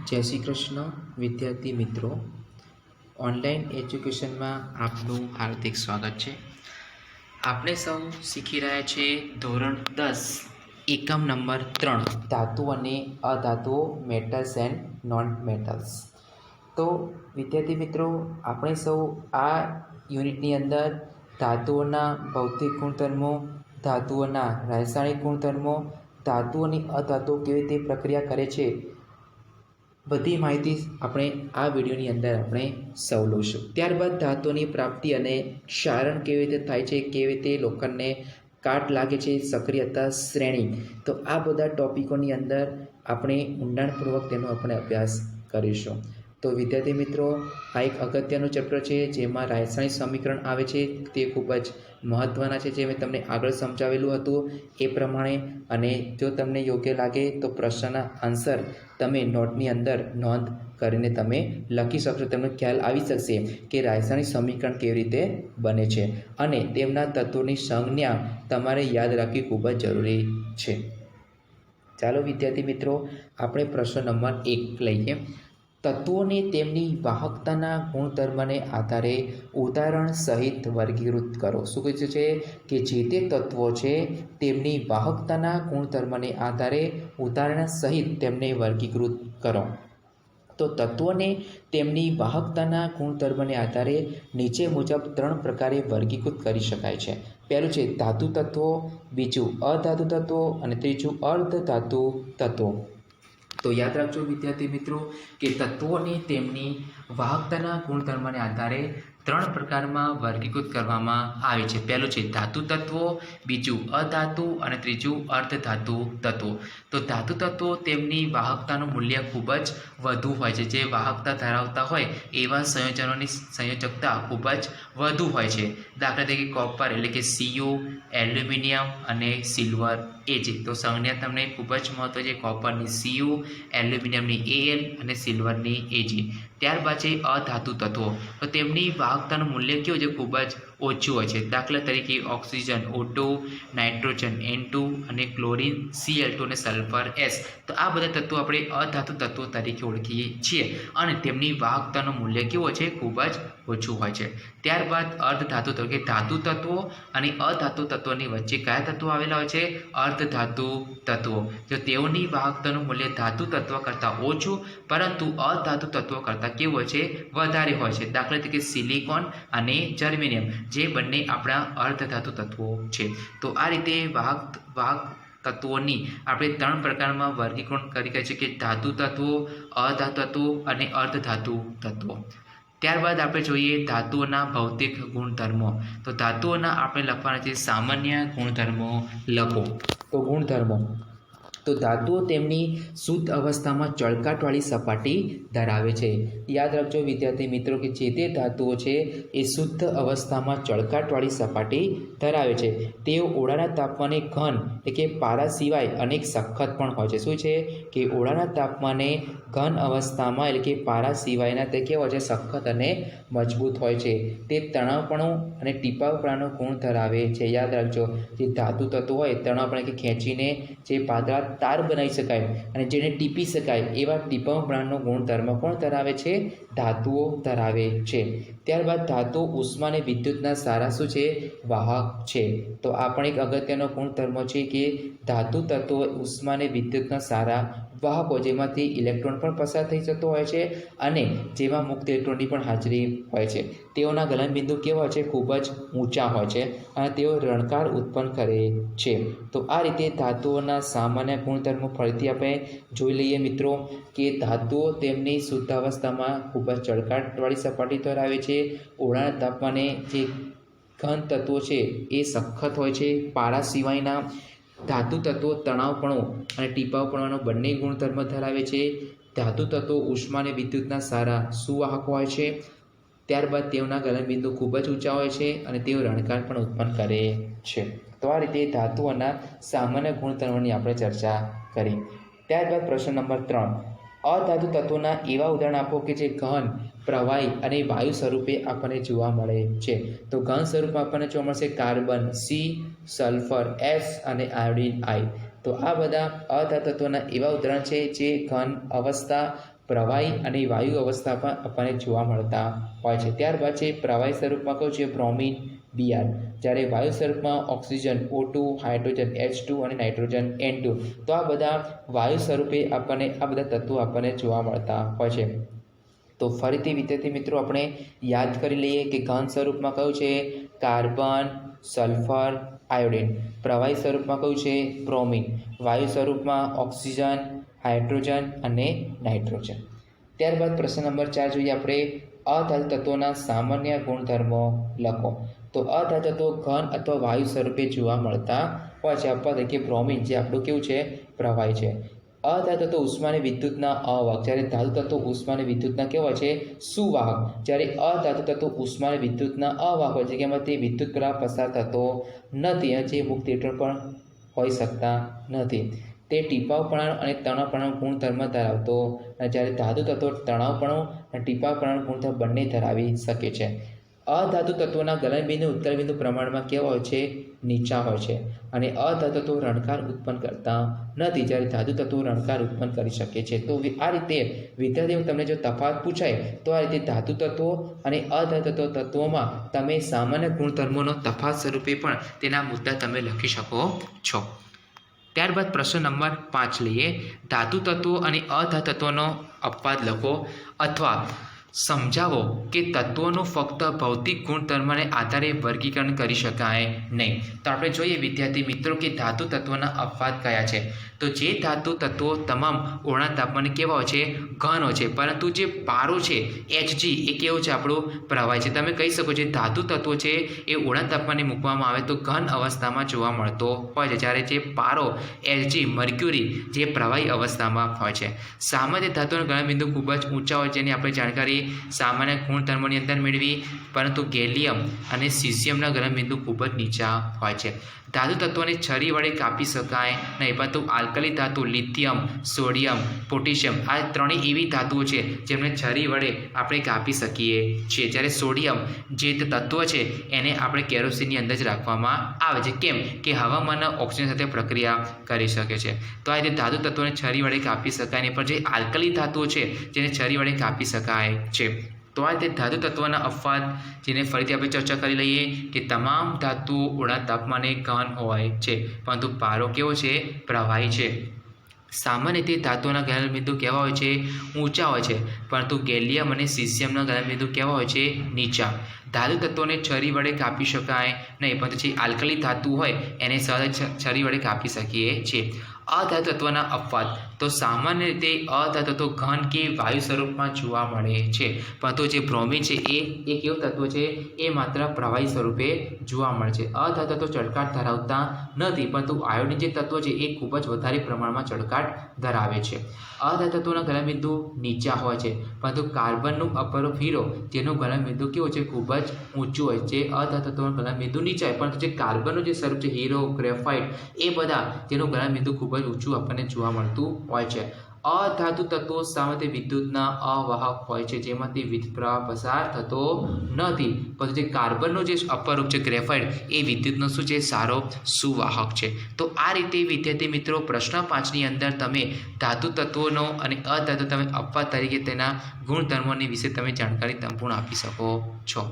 જય શ્રી કૃષ્ણ વિદ્યાર્થી મિત્રો, ઓનલાઈન એજ્યુકેશનમાં આપનું હાર્દિક સ્વાગત છે. આપણે સૌ શીખી રહ્યા છીએ ધોરણ 10 એકમ નંબર 3 ધાતુ અને અધાતુઓ, મેટલ્સ એન્ડ નોન મેટલ્સ. તો વિદ્યાર્થી મિત્રો, આપણે સૌ આ યુનિટની અંદર ધાતુઓના ભૌતિક ગુણધર્મો, ધાતુઓના રાસાયણિક ગુણધર્મો, ધાતુ અને અધાતુઓ કેવી રીતે પ્રક્રિયા કરે છે, બધી માહિતી આપણે આ વિડીયોની અંદર આપણે સૌ લઈશું. ત્યારબાદ ધાતુની પ્રાપ્તિ અને ક્ષારણ કેવી રીતે થાય છે, કેવી રીતે લોખંડને કાટ લાગે છે, સક્રિયતા શ્રેણી, તો આ બધા ટોપિકોની અંદર આપણે ઊંડાણપૂર્વક તેનો આપણે અભ્યાસ કરીશું. તો વિદ્યાર્થી મિત્રો, આ એક અગત્યનું ચેપ્ટર છે જેમાં રાસાયણિક સમીકરણ આવે છે. તે ખૂબ જ મહત્ત્વના છે, જે મેં તમને આગળ સમજાવેલું હતું એ પ્રમાણે. અને જો તમને યોગ્ય લાગે તો પ્રશ્નના આન્સર તમે નોટની અંદર નોંધ કરીને તમે લખી શકશો. તમને ખ્યાલ આવી શકશે કે રાસાયણિક સમીકરણ કેવી રીતે બને છે અને તેમના તત્વોની સંજ્ઞા તમારે યાદ રાખવી ખૂબ જ જરૂરી છે. ચાલો વિદ્યાર્થી મિત્રો, આપણે પ્રશ્ન નંબર 1 લઈએ. તત્વોને તેમની વાહકતાના ગુણધર્મને આધારે ઉદાહરણ સહિત વર્ગીકૃત કરો. શું કીધું છે કે જે તે તત્વો છે તેમની વાહકતાના ગુણધર્મને આધારે ઉદાહરણ સહિત તેમને વર્ગીકૃત કરો. તો તત્વોને તેમની વાહકતાના ગુણધર્મને આધારે નીચે મુજબ 3 પ્રકારે વર્ગીકૃત કરી શકાય છે. પહેલું છે ધાતુ તત્વો, બીજું અધાતુ તત્વો અને ત્રીજું અર્ધધાતુ તત્વો. તો યાદ રાખજો વિદ્યાર્થી મિત્રો કે તત્વોને તેમની વાહકતાના ગુણધર્મને આધારે 3 પ્રકારમાં વર્ગીકૃત કરવામાં આવે છે. પહેલું છે ધાતુ તત્વો, બીજું અધાતુ અને ત્રીજું અર્ધધાતુ તત્વો. તો ધાતુ તત્વો તેમની વાહકતાનું મૂલ્ય ખૂબ જ વધુ હોય છે. જે વાહકતા ધરાવતા હોય એવા સંયોજનોની સંયોજકતા ખૂબ જ વધુ હોય છે. દાખલા તરીકે કોપર એટલે કે Cu, એલ્યુમિનિયમ અને સિલ્વર Ag. તો સંજ્ઞા તમને ખૂબ જ મહત્વ છે, કોપરની Cu, એલ્યુમિનિયમની Al અને સિલ્વરની Ag. ત્યારબાદ છે અધાતુ તત્વો. તો તેમની વાહકતાનું મૂલ્ય કેવું છે, ખૂબ જ ઓછું હોય છે. દાખલા તરીકે ઓક્સિજન O2, નાઇટ્રોજન N2 અને ક્લોરિન Cl2 અને સલ્ફર S. તો આ બધા તત્વો આપણે અધાતુ તત્વો તરીકે ઓળખીએ છીએ અને તેમની વાહકતાનું મૂલ્ય કેવું છે, ખૂબ જ ઓછું હોય છે. ત્યારબાદ અર્ધધાતુ તત્વો કે ધાતુ તત્વો અને અધાતુ તત્વોની વચ્ચે કયા તત્વો આવેલા હોય છે, અર્ધધાતુ તત્વો. જો તેઓની વાહકતાનું મૂલ્ય ધાતુ તત્વ કરતાં ઓછું પરંતુ અધાતુ તત્વો કરતાં કેવું હોય છે, વધારે હોય છે. દાખલા તરીકે સિલિકોન અને જર્મેનિયમ, જે બંને આપણા અર્ધધાતુ તત્વો છે. તો આ રીતે વાહક તત્વોની આપણે 3 પ્રકારમાં વર્ગીકરણ કરી શકીએ છીએ કે ધાતુ તત્વો, અધાતુ તત્વો અને અર્ધધાતુ તત્વો. ત્યારબાદ આપણે જોઈએ ધાતુઓના ભૌતિક ગુણધર્મો. તો ધાતુઓના આપણે લખવાના છે સામાન્ય ગુણધર્મો લખો. તો ગુણધર્મો, તો ધાતુઓ તેમની શુદ્ધ અવસ્થામાં ચળકાટવાળી સપાટી ધરાવે છે. યાદ રાખજો વિદ્યાર્થી મિત્રો કે જે તે ધાતુઓ છે એ શુદ્ધ અવસ્થામાં ચળકાટવાળી સપાટી ધરાવે છે. તેઓ ઓળાના તાપમાને ઘન એટલે કે પારા સિવાય અનેક સખત પણ હોય છે. શું છે કે ઓળાના તાપમાને ઘન અવસ્થામાં એટલે કે પારા સિવાયના તે કેવા હોય છે, સખત અને મજબૂત હોય છે. તે તણાવપણું અને ટીપાવપણાનો ગુણ ધરાવે છે. યાદ રાખજો, જે ધાતુ તત્વો હોય તણાવપણ કે ખેંચીને જે પાતળા તાર બનાવી શકાય અને જેને ટીપી શકાય એવા ટીપાવપણાનો ગુણધર્મ પણ ધરાવે છે, ધાતુઓ ધરાવે છે. ત્યારબાદ ધાતુઓ ઉષ્મા અને વિદ્યુતના સારા શું છે, વાહક છે. તો આ પણ એક અગત્યનો ગુણધર્મ છે કે ધાતુ તત્વો ઉષ્મા અને વિદ્યુતના સારા વાહકો, જેમાંથી ઇલેક્ટ્રોન પણ પસાર થઈ જતો હોય છે અને જેમાં મુક્ત ઇલેક્ટ્રોનની પણ હાજરી હોય છે. તેઓના ગલનબિંદુ કેવા હોય છે, ખૂબ જ ઊંચા હોય છે અને તેઓ રણકાર ઉત્પન્ન કરે છે. તો આ રીતે ધાતુઓના સામાન્ય ગુણધર્મો ફરીથી આપણે જોઈ લઈએ મિત્રો કે ધાતુઓ તેમની શુદ્ધ અવસ્થામાં ખૂબ જ ચળકાટવાળી સપાટી ધરાવે છે. ઓળાના તાપમાને જે ઘન તત્વો છે એ સખત હોય છે. પારા સિવાયના ધાતુ તત્વો તણાવપણું અને ટીપાવપણાનો બંને ગુણધર્મ ધરાવે છે. ધાતુ તત્વો ઉષ્મા અને વિદ્યુતના સારા સુવાહકો હોય છે. ત્યારબાદ તેઓના ગલનબિંદુ ખૂબ જ ઊંચા હોય છે અને તેઓ રણકાર પણ ઉત્પન્ન કરે છે. તો આ રીતે ધાતુઓના સામાન્ય ગુણધર્મોની આપણે ચર્ચા કરી. ત્યારબાદ પ્રશ્ન નંબર 3, અધાતુ તત્વોના એવા ઉદાહરણ આપો કે જે ઘન, પ્રવાહી અને વાયુ સ્વરૂપે આપણને જોવા મળે છે. તો ઘન સ્વરૂપમાં આપણને જોવા મળશે કાર્બન C, સલ્ફર S અને આયોડિન I. તો આ બધા અધાતુ તત્વોના એવા ઉદાહરણ છે જે ઘન અવસ્થા, પ્રવાહી અને વાયુ અવસ્થા પણ આપણને જોવા મળતા હોય છે. ત્યારબાદ છે પ્રવાહી સ્વરૂપમાં કયું છે બ્રોમિન Br, જ્યારે વાયુ સ્વરૂપમાં ઓક્સિજન O2, હાઇડ્રોજન H2 અને નાઇટ્રોજન N2. તો આ બધા વાયુ સ્વરૂપે આપણને આ બધા તત્વો આપણને જોવા મળતા હોય છે. તો ફરીથી વિદ્યાર્થી મિત્રો આપણે યાદ કરી લઈએ કે ઘન સ્વરૂપમાં કયું છે કાર્બન, સલ્ફર, આયોડિન. પ્રવાહી સ્વરૂપમાં કયું છે બ્રોમિન. વાયુ સ્વરૂપમાં ઓક્સિજન, હાઇડ્રોજન અને નાઇટ્રોજન. ત્યારબાદ પ્રશ્ન નંબર 4 જોઈએ આપણે. અધાતુ તત્વોના સામાન્ય ગુણધર્મો લખો. તો અધાતુ તત્વો ઘન અથવા વાયુ સ્વરૂપે જોવા મળતા હોય છે. આપવા તરીકે બ્રોમિન જે આપણું કેવું છે પ્રવાહી છે. અધાતુ તત્વો ઉષ્મા અને વિદ્યુતના અવાહક, જ્યારે ધાતુ તત્વો ઉષ્મા અને વિદ્યુતના કેવા છે સુવાહક. જ્યારે અધાતુ તત્વો ઉષ્મા અને વિદ્યુતના અવાહક હોય છે કે એમાં તે વિદ્યુત પ્રવાહ પસાર થતો નથી અને જે મુક્ત ઇલેક્ટ્રોન પણ હોઈ શકતા નથી. તે ટીપાવપણાનો અને તણાવપણાનો ગુણધર્મ ધરાવતો, અને જ્યારે ધાતુ તત્વો તણાવપણું અને ટીપાવપણાનો ગુણધર્મ બંને ધરાવી શકે છે. અધાતુ તત્વોના ગલનબિંદુ ઉત્તરબિંદુ પ્રમાણમાં કેવા હોય છે નીચા હોય છે, અને અધાતુ તત્વો રણકાર ઉત્પન્ન કરતા નથી, જ્યારે ધાતુ તત્વો રણકાર ઉત્પન્ન કરી શકે છે. તો આ રીતે વિદ્યાર્થીઓ તમને જો તફાવત પૂછાય તો આ રીતે ધાતુ તત્વો અને અધાતુ તત્વોમાં તમે સામાન્ય ગુણધર્મોનો તફાવત સ્વરૂપે પણ તેના મુદ્દા તમે લખી શકો છો. ત્યારબાદ પ્રશ્ન નંબર 5 લઈએ. ધાતુ તત્વો અને અધાતુ તત્વોનો અપવાદ લખો અથવા સમજાવો કે તત્વોનું ફક્ત ભૌતિક ગુણધર્મને આધારે વર્ગીકરણ કરી શકાય નહીં. તો આપણે જોઈએ વિદ્યાર્થી મિત્રો કે ધાતુ તત્વોના અપવાદ કયા છે. તો જે ધાતુ તત્વો તમામ ઓળા તાપમાને કેવા હોય છે ઘન હોય છે, પરંતુ જે પારો છે Hg એ કેવું છે આપણું પ્રવાહી છે. તમે કહી શકો છો ધાતુ તત્વો છે એ ઓળા તાપમાને મૂકવામાં આવે તો ઘન અવસ્થામાં જોવા મળતો હોય છે, જ્યારે જે પારો Hg મર્ક્યુરી જે પ્રવાહી અવસ્થામાં હોય છે. સામાન્ય ધાતુના ગલનબિંદુ ખૂબ જ ઊંચા હોય છે, જેની આપણે જાણકારી સામાન્ય ગુણધર્મોની અંદર મેળવી, પરંતુ ગેલિયમ અને સીઝિયમના ગલનબિંદુ ખૂબ જ નીચા હોય છે. ધાતુ તત્વોને છરી વડે કાપી શકાય નહીં, પરંતુ આલ્કલી ધાતુ લિથિયમ, સોડિયમ, પોટેશિયમ આ ત્રણેય એવી ધાતુઓ છે જેમને છરી વડે આપણે કાપી શકીએ છીએ, જ્યારે સોડિયમ જે તત્વ છે એને આપણે કેરોસીનની અંદર જ રાખવામાં આવે છે. કેમ કે હવામાનના ઓક્સિજન સાથે પ્રક્રિયા કરી શકે છે. તો આ રીતે ધાતુ તત્વોને છરી વડે કાપી શકાય નહીં, પણ જે આલ્કલી ધાતુઓ છે જેને છરી વડે કાપી શકાય છે. તો આ રીતે ધાતુ તત્વોના અપવાદ જેને ફરીથી આપણે ચર્ચા કરી લઈએ કે તમામ ધાતુઓ ઓળા તાપમાને ઘન હોય છે, પરંતુ પારો કેવો છે પ્રવાહી છે. સામાન્ય રીતે ધાતુઓના ગલનબિંદુ કેવા હોય છે ઊંચા હોય છે, પરંતુ ગેલિયમ અને સીઝિયમના ગલનબિંદુ કેવા હોય છે નીચા. ધાતુ તત્વોને છરી વડે કાપી શકાય નહીં, પરંતુ જે આલ્કલી ધાતુ હોય એને સહજ છરી વડે કાપી શકીએ છીએ. અધાતુ તત્વના અપવાદ. તો સામાન્ય રીતે અધાતુ તત્વો ઘન કે વાયુ સ્વરૂપમાં જોવા મળે છે, પરંતુ જે બ્રોમિન છે એ કેવું તત્વ છે એ માત્ર પ્રવાહી સ્વરૂપે જોવા મળે છે. અધાતુ તત્વો ચળકાટ ધરાવતા નથી, પરંતુ આયોડિન જે તત્વ છે એ ખૂબ જ વધારે પ્રમાણમાં ચળકાટ ધરાવે છે. અધાતુ તત્વોના ગલનબિંદુ નીચા હોય છે, પરંતુ કાર્બનનું અપરૂપ હીરો જેનું ગલનબિંદુ કેવું છે ખૂબ જ ઊંચું હોય છે. અધાતુ તત્વોનું ગલનબિંદુ નીચા હોય, પરંતુ જે કાર્બનનું જે સ્વરૂપ છે હીરો, ગ્રેફાઇટ એ બધા જેનું ગલનબિંદુ ખૂબ જ ઊંચું આપણને જોવા મળતું હોય છે. અધાતુ તત્વો સામાન્ય વિદ્યુતના અવાહક હોય છે, જેમાંથી વિદ્યુત પ્રવાહ પસાર થતો નથી, પરંતુ જે કાર્બનનું જે અપરૂપ છે ગ્રેફાઇટ એ વિદ્યુતનો શું છે સારો સુવાહક છે. તો આ રીતે વિદ્યાર્થી મિત્રો પ્રશ્ન 5ની અંદર તમે ધાતુ તત્વોનો અને અધાતુ તમે અપવાદ તરીકે તેના ગુણધર્મોની વિશે તમે જાણકારી સંપૂર્ણ આપી શકો છો.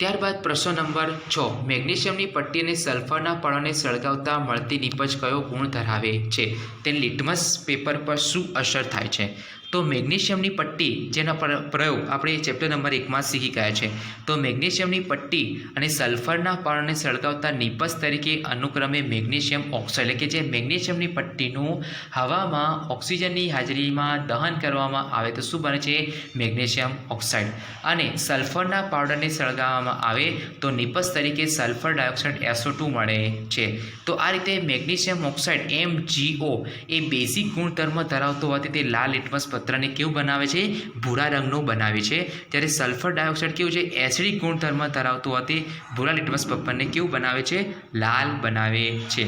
ત્યારબાદ પ્રશ્ન નંબર 6. મેગ્નેશિયમની પટ્ટી અને સલ્ફરના પર્ણને સળગાવતા મળતી નીપજ કયો ગુણ ધરાવે છે? તેને લિટમસ પેપર પર શું અસર થાય છે? તો મેગ્નેશિયમની પટ્ટી જેના પ્રયોગ આપણે ચેપ્ટર નંબર 1માં શીખી ગયા છે. તો મેગ્નેશિયમની પટ્ટી અને સલ્ફરના પર્ણને સળગાવતા નીપજ તરીકે અનુક્રમે મેગ્નેશિયમ ઓક્સાઇડ એટલે કે જે મેગ્નેશિયમની પટ્ટીનું હવામાં ઓક્સિજનની હાજરીમાં દહન કરવામાં આવે તો શું બને છે મેગ્નેશિયમ ઓક્સાઇડ, અને સલ્ફરના પાવડરને સળગાવવામાં આવે તો નીપજ તરીકે સલ્ફર ડાયોક્સાઇડ SO2 મળે છે. તો આ રીતે મેગ્નેશિયમ ઓક્સાઇડ MgO એ બેઝિક ગુણધર્મ ધરાવતો હોવાથી તે લાલ લિટમસ પત્રને કેવું બનાવે છે ભૂરા રંગનું બનાવે છે, જ્યારે સલ્ફર ડાયોક્સાઇડ કેવું છે એસિડિક ગુણધર્મ ધરાવતું હોવાથી ભૂરા લિટમસ પેપરને કેવું બનાવે છે લાલ બનાવે છે.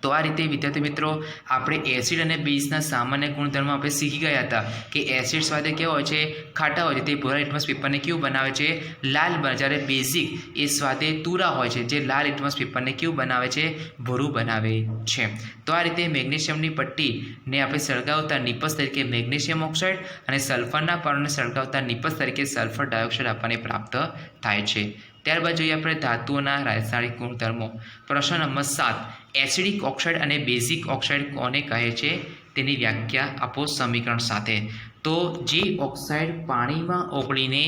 તો આ રીતે વિદ્યાર્થી મિત્રો આપણે એસિડ અને બેઝના સામાન્ય ગુણધર્મો આપણે શીખી ગયા હતા કે એસિડ સ્વાદે કેવો હોય છે, ખાટા હોય છે, તે ભૂરા લિટમસ પેપરને કેવું બનાવે છે, લાલ બને. જ્યારે બેઝિક એ સ્વાદે તુરા હોય છે, જે લાલ લિટમસ પેપરને કેવું બનાવે છે, ભૂરું બનાવે છે. તો આ રીતે મેગ્નેશિયમની પટ્ટીને આપણે સળગાવતા નિપસ તરીકે મેગ્નેશિયમ ઓક્સાઇડ અને સલ્ફરના પારોને સળગાવતા નિપસ તરીકે સલ્ફર ડાયોક્સાઇડ આપણને પ્રાપ્ત થાય છે. ત્યારબાદ જોઈએ આપણે ધાતુઓના રાસાયણિક ગુણધર્મો. પ્રશ્ન નંબર 7, એસિડિક ઓક્સાઇડ અને બેઝિક ઓક્સાઇડ કોને કહે છે, તેની વ્યાખ્યા આપો સમીકરણ સાથે. તો જે ઓક્સાઇડ પાણીમાં ઓગળીને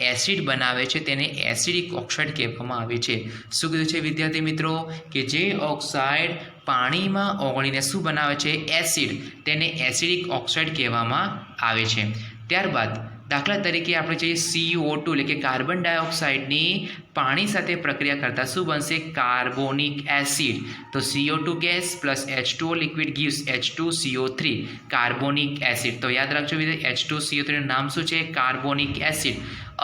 એસિડ બનાવે છે તેને એસિડિક ઓક્સાઇડ કહેવામાં આવે છે. શું કીધું છે વિદ્યાર્થી મિત્રો કે જે ઓક્સાઇડ પાણીમાં ઓગળીને શું બનાવે છે, એસિડ, તેને એસિડિક ઓક્સાઇડ કહેવામાં આવે છે. ત્યારબાદ દાખલા તરીકે આપણે જે CO2 એટલે કે કાર્બન ડાયોક્સાઇડની પાણી સાથે પ્રક્રિયા કરતા શું બનશે, કાર્બોનિક એસિડ. તો CO2 gas plus H2O liquid gives H2CO3 carbonic acid. તો યાદ રાખજો વિદ્યાર્થી, H2CO3 નું નામ શું છે, કાર્બોનિક એસિડ.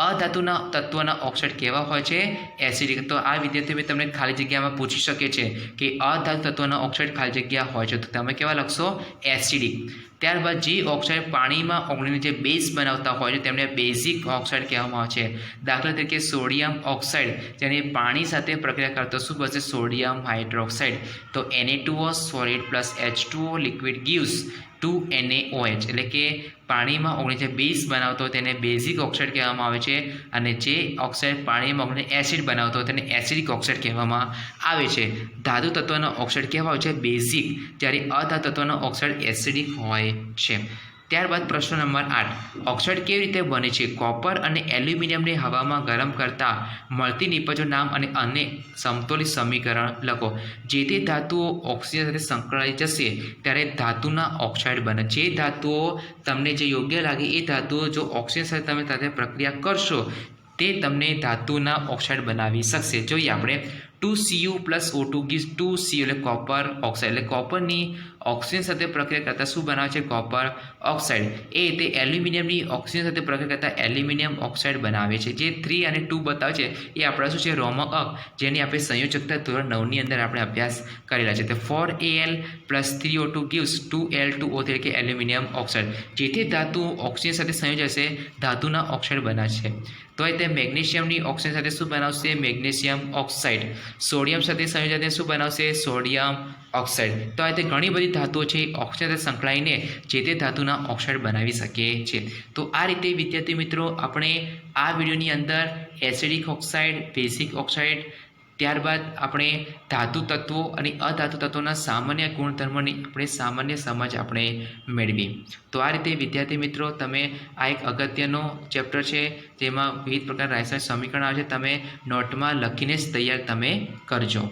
અધાતુના તત્વના ઓક્સાઇડ કેવા હોય છે, એસિડિક. તો આ વિદ્યાર્થી તમને ખાલી જગ્યામાં પૂછી શકે છે કે અધાતુ તત્વના ઓક્સાઇડ ખાલી જગ્યા હોય છે, તો તમે કેવા લખશો, એસિડિક. ત્યારબાદ જે ઓક્સાઇડ પાણીમાં ઓગળીને જે બેઝ બનાવતા હોય છે તેમને બેઝિક ઓક્સાઇડ કહેવામાં આવે છે. દાખલા તરીકે સોડિયમ ઓક્સાઇડ, જેને પાણી સાથે પ્રક્રિયા કરતો શું બનશે, સોડિયમ હાઇડ્રોક્સાઇડ. તો Na2O solid plus H2O liquid gives 2NaOH, એટલે કે પાણીમાં ઓગળીને જે બેઝ બનાવતો હોય તેને બેઝિક ઓક્સાઇડ કહેવામાં આવે છે, અને જે ઓક્સાઇડ પાણીમાં ઓગળીને એસિડ બનાવતો હોય તેને એસિડિક ઓક્સાઇડ કહેવામાં આવે છે. ધાતુ તત્વના ઓક્સાઇડ કેવા હોય છે, બેઝિક, જ્યારે અધાતુ તત્વના ઓક્સાઇડ એસિડિક હોય છે. ત્યારબાદ પ્રશ્ન નંબર 8, ઓક્સાઇડ કેવી રીતે બને છે, કોપર અને એલ્યુમિનિયમને હવામાં ગરમ કરતા મળતી નિપજો નામ અને અન્ય સમતોલિત સમીકરણ લખો. જે તે ધાતુઓ ઓક્સિજન સાથે સંકળાઈ જશે ત્યારે ધાતુના ઓક્સાઇડ બને. જે ધાતુઓ તમને જે યોગ્ય લાગે એ ધાતુઓ જો ઓક્સિજન સાથે પ્રક્રિયા કરશો તે તમને ધાતુના ઓક્સાઇડ બનાવી શકશે. જોઈએ આપણે 2Cu + O2 gives 2Cu એટલે કોપર ઓક્સાઇડ. એટલે કોપરની ઓક્સિજન સાથે પ્રક્રિયા કરતાં શું બનાવે છે, કોપર ઓક્સાઇડ. એ તે એલ્યુમિનિયમની ઓક્સિજન સાથે પ્રક્રિયા કરતાં એલ્યુમિનિયમ ઓક્સાઇડ બનાવે છે. જે 3 અને 2 બતાવે છે એ આપણા શું છે, રોમક અંક, જેની આપણે સંયોજકતા ધોરણ 9ની અંદર આપણે અભ્યાસ કરેલા છે. તો 4Al + 3O2 gives 2Al2O એટલે કે એલ્યુમિનિયમ ઓક્સાઇડ. જેથી ધાતુ ઓક્સિજન સાથે સંયોજાશે ધાતુના ઓક્સાઇડ બનાવશે. તો તે મેગ્નેશિયમની ઓક્સિજન સાથે શું બનાવશે, મેગ્નેશિયમ ઓક્સાઇડ. સોડિયમ સાથે સંયોજાઈને શું બનાવશે, સોડિયમ ઓક્સાઇડ. તો આ રીતે ઘણી બધી ધાતુઓ છે ઓક્સિજન સાથે સંકળાઈને જે તે ધાતુના ઓક્સાઇડ બનાવી શકે છે. તો આ રીતે વિદ્યાર્થી મિત્રો આપણે આ વિડીયોની અંદર એસિડિક ઓક્સાઇડ, બેઝિક ઓક્સાઇડ, ત્યારબાદ આપણે ધાતુ તત્વો અને અધાતુ તત્વોના સામાન્ય ગુણધર્મોની આપણે સામાન્ય સમજ આપણે મેળવી. તો આ રીતે વિદ્યાર્થી મિત્રો તમે આ એક અગત્યનો ચેપ્ટર છે જેમાં વિવિધ પ્રકારના રાસાયણિક સમીકરણ આવે છે, તમે નોટમાં લખીને જ તૈયાર તમે કરજો.